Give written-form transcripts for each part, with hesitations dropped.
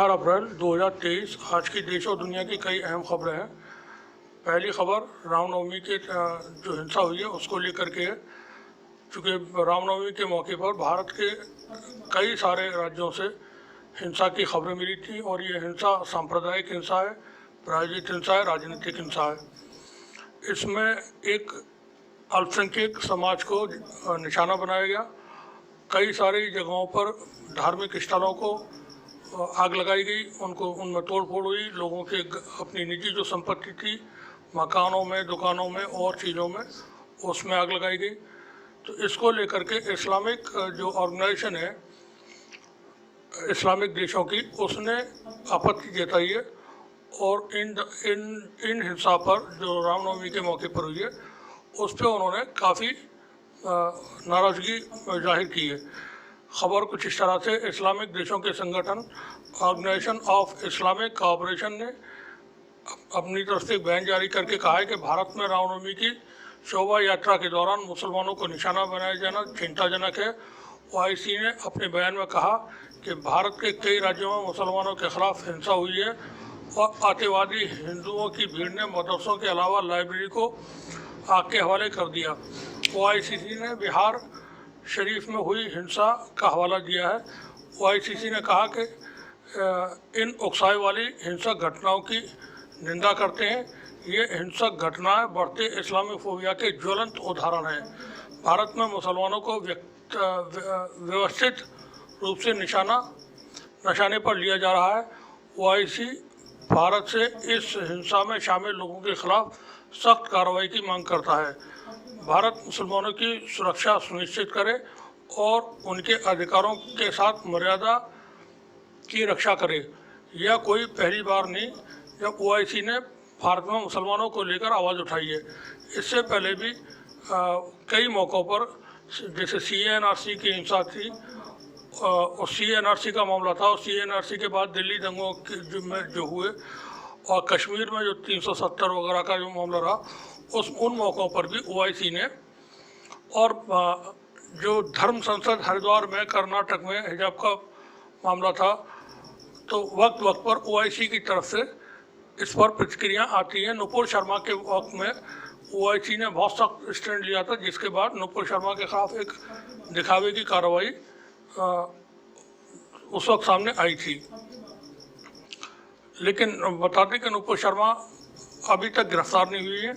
4 अप्रैल 2023 आज की देश और दुनिया की कई अहम खबरें हैं। पहली खबर रामनवमी के जो हिंसा हुई है उसको लेकर के है। चूँकि रामनवमी के मौके पर भारत के कई सारे राज्यों से हिंसा की खबरें मिली थी और ये हिंसा सांप्रदायिक हिंसा है, प्रायोजित हिंसा है, राजनीतिक हिंसा है। इसमें एक अल्पसंख्यक समाज को निशाना बनाया गया। कई सारी जगहों पर धार्मिक स्थलों को आग लगाई गई, उनमें तोड़फोड़ हुई, लोगों के अपनी निजी जो संपत्ति थी मकानों में, दुकानों में और चीज़ों में, उसमें आग लगाई गई। तो इसको लेकर के इस्लामिक जो ऑर्गेनाइजेशन है इस्लामिक देशों की, उसने आपत्ति जताई है और इन हिंसा पर जो रामनवमी के मौके पर हुई है उस पर उन्होंने काफ़ी नाराज़गी जाहिर की है। खबर कुछ इस तरह से, इस्लामिक देशों के संगठन ऑर्गेनाइजेशन ऑफ इस्लामिक कोऑपरेशन ने अपनी तरफ से एक बयान जारी करके कहा है कि भारत में रामनवमी की शोभा यात्रा के दौरान मुसलमानों को निशाना बनाया जाना चिंताजनक है। ओआईसी ने अपने बयान में कहा कि भारत के कई राज्यों में मुसलमानों के खिलाफ हिंसा हुई है और अतिवादी हिंदुओं की भीड़ ने मदरसों के अलावा लाइब्रेरी को आग के हवाले कर दिया। ओआईसी ने बिहार शरीफ में हुई हिंसा का हवाला दिया है। ओआईसी ने कहा कि इन उकसावे वाली हिंसक घटनाओं की निंदा करते हैं। ये हिंसक घटनाएं बढ़ते इस्लामोफोबिया के ज्वलंत उदाहरण हैं। भारत में मुसलमानों को व्यवस्थित रूप से निशाने पर लिया जा रहा है। ओआईसी भारत से इस हिंसा में शामिल लोगों के खिलाफ सख्त कार्रवाई की मांग करता है। भारत मुसलमानों की सुरक्षा सुनिश्चित करे और उनके अधिकारों के साथ मर्यादा की रक्षा करे। यह कोई पहली बार नहीं जब ओआईसी ने भारत में मुसलमानों को लेकर आवाज़ उठाई है। इससे पहले भी कई मौक़ों पर, जैसे सीएनआरसी की हिंसा थी और सीएनआरसी का मामला था और सीएनआरसी के बाद दिल्ली दंगों में जो हुए और कश्मीर में जो 370 वगैरह का जो मामला रहा, उन मौक़ों पर भी ओआईसी ने, और जो धर्म संसद हरिद्वार में कर्नाटक में हिजाब का मामला था, तो वक्त वक्त पर ओआईसी की तरफ से इस पर प्रतिक्रिया आती हैं। नुपुर शर्मा के वक्त में ओआईसी ने बहुत सख्त स्टैंड लिया था, जिसके बाद नुपुर शर्मा के खिलाफ एक दिखावे की कार्रवाई उस वक्त सामने आई थी। लेकिन बता दें कि नुपुर शर्मा अभी तक गिरफ्तार नहीं हुई है।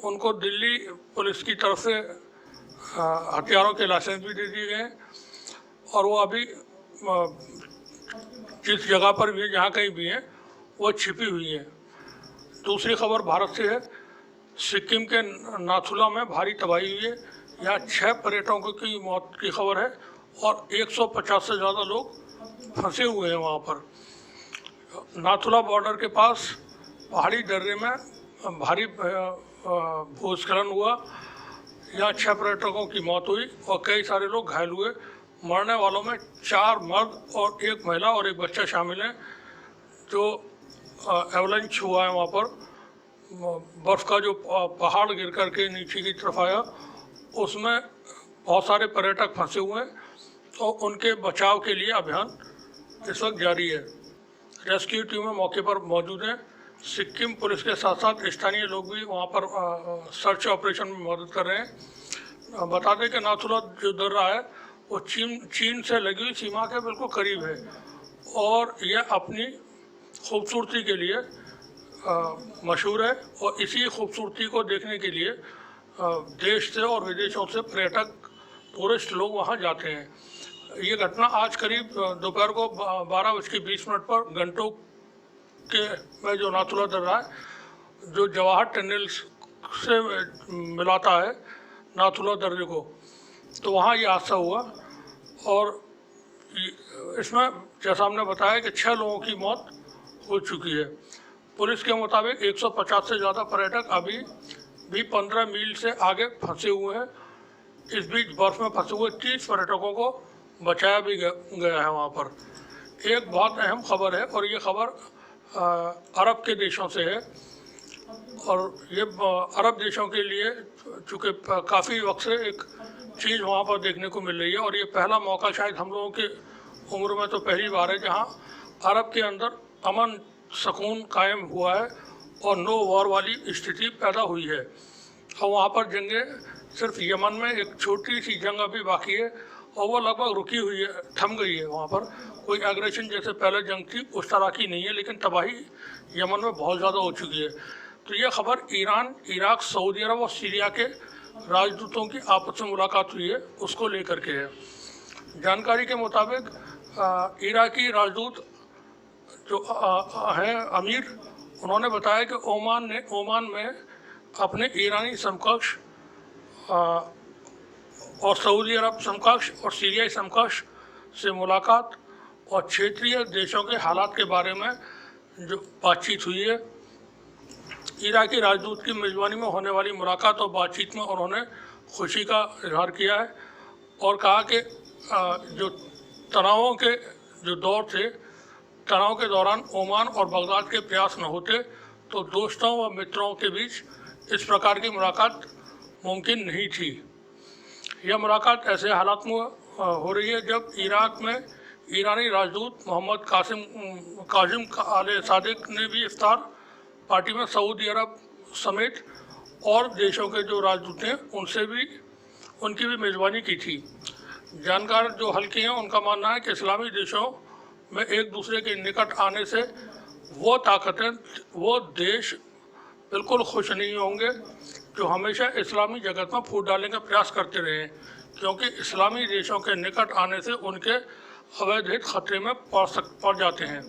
उनको दिल्ली पुलिस की तरफ से हथियारों के लाइसेंस भी दे दिए गए हैं और वो अभी जिस जगह पर भी, जहाँ कहीं भी हैं, वो छिपी हुई है। दूसरी खबर भारत से है। सिक्किम के नाथुला में भारी तबाही हुई है। यहाँ 6 पर्यटकों की मौत की खबर है और 150 से ज़्यादा लोग फंसे हुए हैं वहाँ पर। नाथुला बॉर्डर के पास पहाड़ी दर्रे में भारी भूस्खलन हुआ। यहाँ 6 पर्यटकों की मौत हुई और कई सारे लोग घायल हुए। मरने वालों में 4 मर्द और 1 महिला और 1 बच्चा शामिल हैं। जो एवलंच हुआ है वहाँ पर, बर्फ़ का जो पहाड़ गिर कर के नीचे की तरफ आया, उसमें बहुत सारे पर्यटक फंसे हुए हैं तो उनके बचाव के लिए अभियान इस वक्त जारी है। रेस्क्यू टीमें मौके पर मौजूद हैं। सिक्किम पुलिस के साथ साथ स्थानीय लोग भी वहाँ पर सर्च ऑपरेशन में मदद कर रहे हैं। बता दें कि नाथुला जो दर्रा है वो चीन से लगी हुई सीमा के बिल्कुल करीब है और यह अपनी खूबसूरती के लिए मशहूर है और इसी खूबसूरती को देखने के लिए देश से और विदेशों से पर्यटक, टूरिस्ट लोग वहाँ जाते हैं। ये घटना आज करीब दोपहर को 12:20 पर गंटोक के में जो नाथुला दर्रा है, जो जवाहर टनल से मिलाता है नाथुला दर्रे को, तो वहाँ ये हादसा हुआ और इसमें जैसा हमने बताया कि 6 लोगों की मौत हो चुकी है। पुलिस के मुताबिक 150 से ज़्यादा पर्यटक अभी भी 15 मील से आगे फंसे हुए हैं। इस बीच बर्फ़ में फंसे हुए 30 पर्यटकों को बचाया भी गया है वहाँ पर। एक बहुत अहम खबर है और ये खबर अरब के देशों से है और ये अरब देशों के लिए चूँकि काफ़ी वक्त से एक चीज़ वहाँ पर देखने को मिल रही है और ये पहला मौका शायद हम लोगों के उम्र में तो पहली बार है जहाँ अरब के अंदर अमन सुकून कायम हुआ है और नो वॉर वाली स्थिति पैदा हुई है। और वहाँ पर जंगें, सिर्फ यमन में एक छोटी सी जंग अभी बाकी है और वो लगभग रुकी हुई है, थम गई है। वहाँ पर कोई एग्रेशन जैसे पहले जंग थी उस तरह की नहीं है, लेकिन तबाही यमन में बहुत ज़्यादा हो चुकी है। तो ये खबर ईरान, इराक, सऊदी अरब और सीरिया के राजदूतों की आपस में मुलाकात हुई है उसको लेकर के है। जानकारी के मुताबिक इराकी राजदूत जो हैं अमीर, उन्होंने बताया कि ओमान में अपने ईरानी समकक्ष और सऊदी अरब समकक्ष और सीरियाई समकक्ष से मुलाकात और क्षेत्रीय देशों के हालात के बारे में जो बातचीत हुई है। इराकी राजदूत की मेज़बानी में होने वाली मुलाकात और बातचीत में उन्होंने खुशी का इजहार किया है और कहा कि जो तनावों के जो दौर थे, तनाव के दौरान ओमान और बगदाद के प्रयास न होते तो दोस्तों व मित्रों के बीच इस प्रकार की मुलाकात मुमकिन नहीं थी। यह मुलाकात ऐसे हालात में हो रही है जब इराक में ईरानी राजदूत मोहम्मद काजिम आले सादिक ने भी इफ्तार पार्टी में सऊदी अरब समेत और देशों के जो राजदूत हैं उनकी भी मेज़बानी की थी। जानकार जो हल्के हैं उनका मानना है कि इस्लामी देशों में एक दूसरे के निकट आने से वो देश बिल्कुल खुश नहीं होंगे जो हमेशा इस्लामी जगत में फूट डालने का प्रयास करते रहे हैं, क्योंकि इस्लामी देशों के निकट आने से उनके अवैध हित खतरे में पड़ जाते हैं।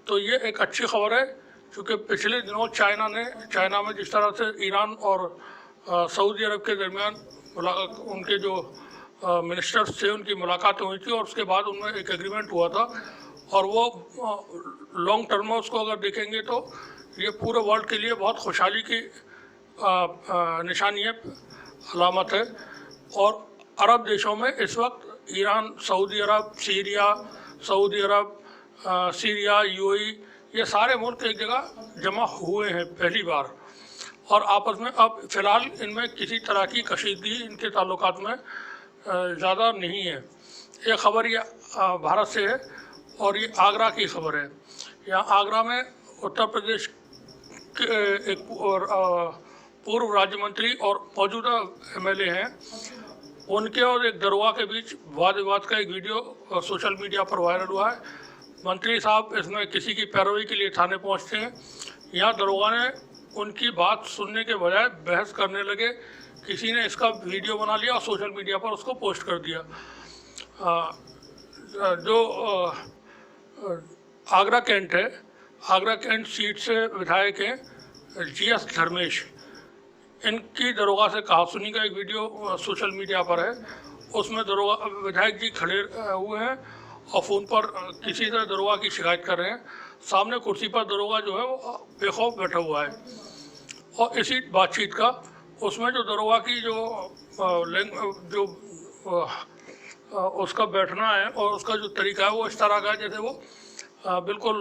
तो ये एक अच्छी खबर है, क्योंकि पिछले दिनों चाइना में जिस तरह से ईरान और सऊदी अरब के दरमियान उनके जो मिनिस्टर्स थे उनकी मुलाकातें हुई थी और उसके बाद उनमें एक एग्रीमेंट हुआ था और वो लॉन्ग टर्म में उसको अगर देखेंगे तो ये पूरे वर्ल्ड के लिए बहुत खुशहाली की निशानी है, अलामत है। और अरब देशों में इस वक्त ईरान, सऊदी अरब, सीरिया, यूएई, ये सारे मुल्क एक जगह जमा हुए हैं पहली बार और आपस में अब फ़िलहाल इनमें किसी तरह की कशीदगी इनके ताल्लुकात में ज़्यादा नहीं है। ये खबर ये भारत से है और ये आगरा की खबर है। यहाँ आगरा में उत्तर प्रदेश के एक पूर्व राज्य मंत्री और मौजूदा एमएलए हैं, उनके और एक दरोगा के बीच वाद विवाद का एक वीडियो सोशल मीडिया पर वायरल हुआ है। मंत्री साहब इसमें किसी की पैरवी के लिए थाने पहुंचते हैं। यहाँ दरोगा ने उनकी बात सुनने के बजाय बहस करने लगे। किसी ने इसका वीडियो बना लिया और सोशल मीडिया पर उसको पोस्ट कर दिया। जो आगरा कैंट है, आगरा कैंट सीट से विधायक हैं जीएस धर्मेश, इनकी दरोगा से कहासुनी का एक वीडियो सोशल मीडिया पर है। उसमें दरोगा विधायक जी खड़े हुए हैं और फ़ोन पर किसी से दरोगा की शिकायत कर रहे हैं। सामने कुर्सी पर दरोगा जो है वो बेखौफ बैठा हुआ है और इसी बातचीत का उसमें जो दरोगा की जो उसका बैठना है और उसका जो तरीका है वो इस तरह का है जैसे वो बिल्कुल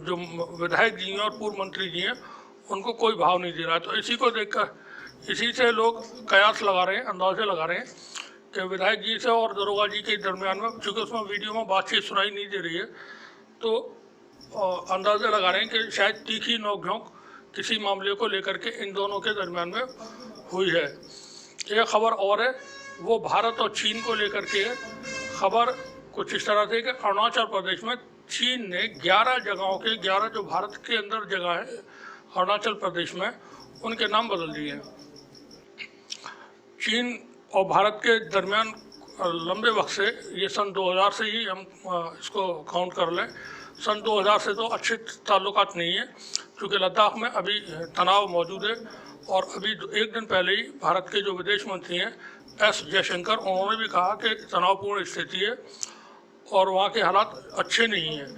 जो विधायक जी हैं और पूर्व मंत्री जी हैं उनको कोई भाव नहीं दे रहा है। तो इसी को देखकर इसी से लोग कयास लगा रहे हैं, अंदाजे लगा रहे हैं कि विधायक जी से और दरोगा जी के दरमियान में, चूँकि उसमें वीडियो में बातचीत सुनाई नहीं दे रही है, तो अंदाजे लगा रहे हैं कि शायद तीखी नोक-झोंक किसी मामले को लेकर के इन दोनों के दरमियान में हुई है। एक खबर और है, वो भारत और चीन को लेकर के है। खबर कुछ इस तरह से कि अरुणाचल प्रदेश में चीन ने 11 जगहों के 11 जो भारत के अंदर जगह है अरुणाचल प्रदेश में, उनके नाम बदल दिए हैं। चीन और भारत के दरमियान लंबे वक्त से, ये सन 2000 से ही हम इसको काउंट कर लें, सन 2000 से तो अच्छे ताल्लुकात नहीं है, क्योंकि लद्दाख में अभी तनाव मौजूद है। और अभी एक दिन पहले ही भारत के जो विदेश मंत्री हैं एस जयशंकर, उन्होंने भी कहा कि तनावपूर्ण स्थिति है और वहाँ के हालात अच्छे नहीं हैं।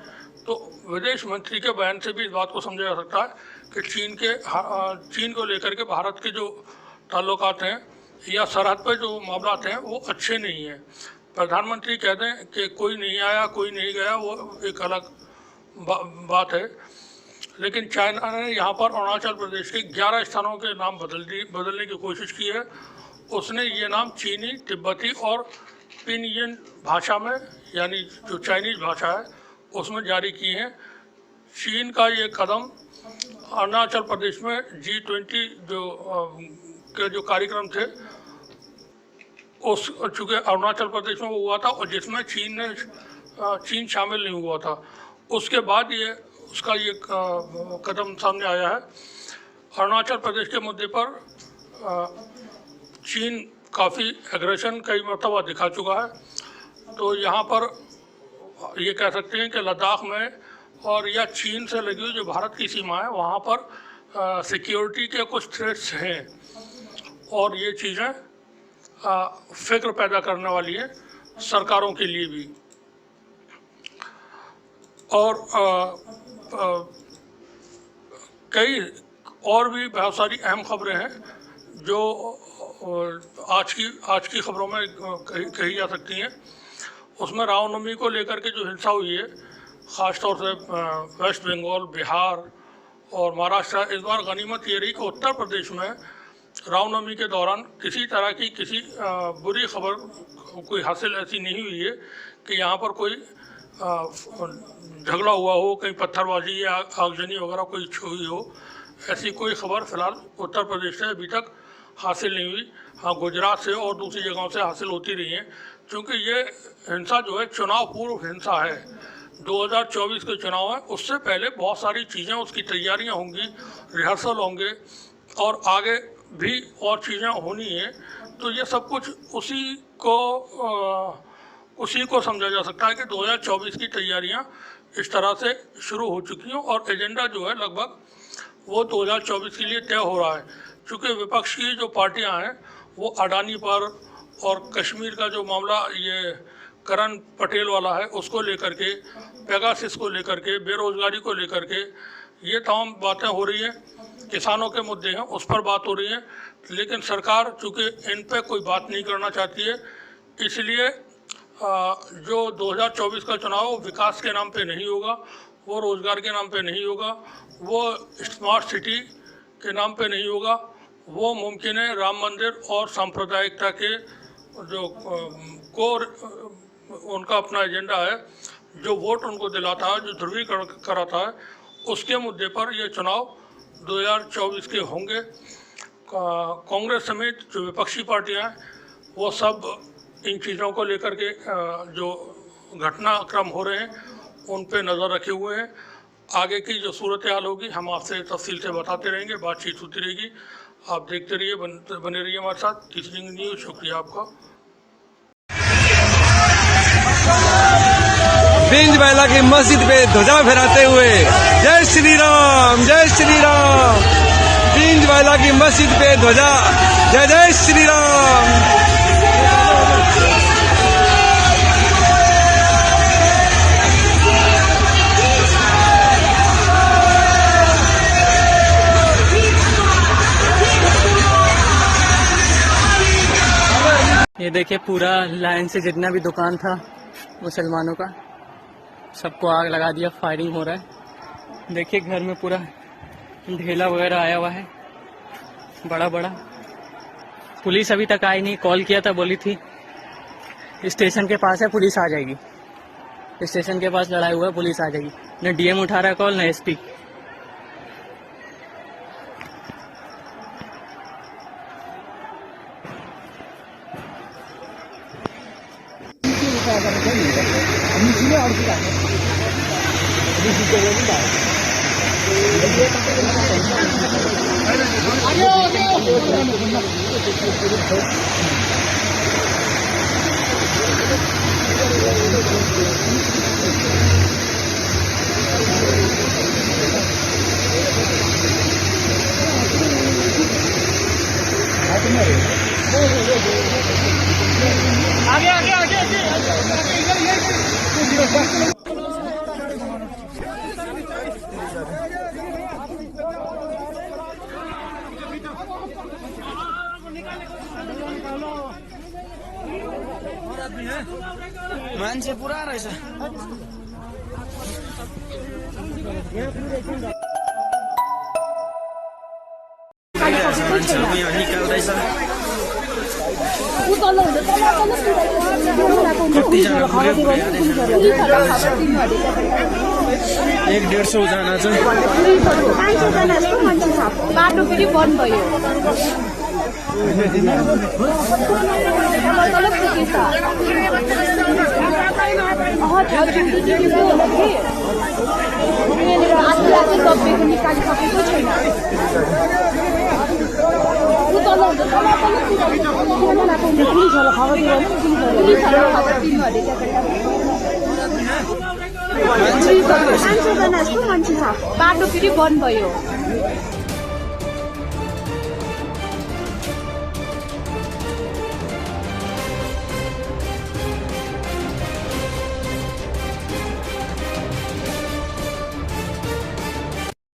तो विदेश मंत्री के बयान से भी इस बात को समझा जा सकता है कि चीन को लेकर के भारत के जो ताल्लुकात हैं या सरहद पर जो मामलात हैं वो अच्छे नहीं हैं। प्रधानमंत्री कहते हैं कि कोई नहीं आया, कोई नहीं गया, वो एक अलग बात है, लेकिन चाइना ने यहाँ पर अरुणाचल प्रदेश के 11 स्थानों के नाम बदलने की कोशिश की है। उसने ये नाम चीनी, तिब्बती और पिनयिन भाषा में, यानी जो चाइनीज़ भाषा है उसमें जारी की हैं। चीन का ये कदम अरुणाचल प्रदेश में G20 जो कार्यक्रम थे उस चूँकि अरुणाचल प्रदेश में वो हुआ था और जिसमें चीन शामिल नहीं हुआ था, उसके बाद उसका ये कदम सामने आया है। अरुणाचल प्रदेश के मुद्दे पर चीन काफ़ी एग्रेशन कई मरतबा दिखा चुका है। तो यहाँ पर ये कह सकते हैं कि लद्दाख में और या चीन से लगी हुई जो भारत की सीमा है वहाँ पर सिक्योरिटी के कुछ थ्रेट्स हैं और ये चीज़ें फिक्र पैदा करने वाली है सरकारों के लिए भी। और कई और भी बहुत सारी अहम खबरें हैं जो आज की खबरों में कही जा सकती हैं। उसमें रामनवमी को लेकर के जो हिंसा हुई है, ख़ासतौर से वेस्ट बंगाल, बिहार और महाराष्ट्र, इस बार गनीमत ये रही कि उत्तर प्रदेश में रामनवमी के दौरान किसी तरह की किसी बुरी खबर कोई हासिल ऐसी नहीं हुई है कि यहाँ पर कोई झगड़ा हुआ हो, कहीं पत्थरबाजी या आगजनी वगैरह कोई हुई हो। ऐसी कोई खबर फ़िलहाल उत्तर प्रदेश से अभी तक हासिल नहीं हुई। हाँ, गुजरात से और दूसरी जगहों से हासिल होती रही हैं, क्योंकि ये हिंसा जो है चुनाव पूर्व हिंसा है। 2024 के चुनाव है, उससे पहले बहुत सारी चीज़ें, उसकी तैयारियां होंगी, रिहर्सल होंगे और आगे भी और चीज़ें होनी है। तो ये सब कुछ उसी को समझा जा सकता है कि 2024 की तैयारियां इस तरह से शुरू हो चुकी हैं और एजेंडा जो है लगभग वो 2024 के लिए तय हो रहा है। चूँकि विपक्ष की जो पार्टियां हैं वो अडानी पर और कश्मीर का जो मामला ये करण पटेल वाला है उसको लेकर के, पेगासिस को लेकर के, बेरोजगारी को लेकर के ये तमाम बातें हो रही हैं। किसानों के मुद्दे हैं उस पर बात हो रही है, लेकिन सरकार चूँकि इन पे कोई बात नहीं करना चाहती है, इसलिए जो 2024 का चुनाव विकास के नाम पे नहीं होगा, वो रोज़गार के नाम पे नहीं होगा, वो स्मार्ट सिटी के नाम पे नहीं होगा, वो मुमकिन है राम मंदिर और सांप्रदायिकता के जो कोर उनका अपना एजेंडा है, जो वोट उनको दिलाता है, जो ध्रुवीकरण कराता है, उसके मुद्दे पर ये चुनाव 2024 के होंगे। कांग्रेस समेत जो विपक्षी पार्टियां हैं वो सब इन चीज़ों को लेकर के जो घटनाक्रम हो रहे हैं उन पे नज़र रखे हुए हैं। आगे की जो सूरत हाल होगी हम आपसे तफसील से बताते रहेंगे, बातचीत होती रहेगी। आप देखते रहिए, बने रहिए हमारे साथ तीसरी न्यूज़। शुक्रिया आपका। बिंज बैला की मस्जिद पे ध्वजा फहराते हुए जय श्री राम, जय श्री राम। बिंज बैला की मस्जिद पे ध्वजा, जय जय श्री राम। ये देखिए पूरा लाइन से जितना भी दुकान था मुसलमानों का सबको आग लगा दिया, फायरिंग हो रहा है। देखिए घर में पूरा ढेला वगैरह आया हुआ है बड़ा बड़ा। पुलिस अभी तक आई नहीं, कॉल किया था, बोली थी स्टेशन के पास है, पुलिस आ जाएगी। स्टेशन के पास लड़ाई हुआ है, पुलिस आ जाएगी। न डीएम उठा रहा है कॉल, न एसपी। आगे आगे आगे मान्छे पुरा रहेछ। मान्छेहरू यहाँ निकाल्दैछ। एक 150 जना चाहिँ 500 जना जस्तो मान्छे छ बाटो फेरि बन्द भयो तल पुगेको छ यहाँनिर आजलाई चाहिँ दब्बेको निकालिसकेको छैन बाटो फेरि बन्द भयो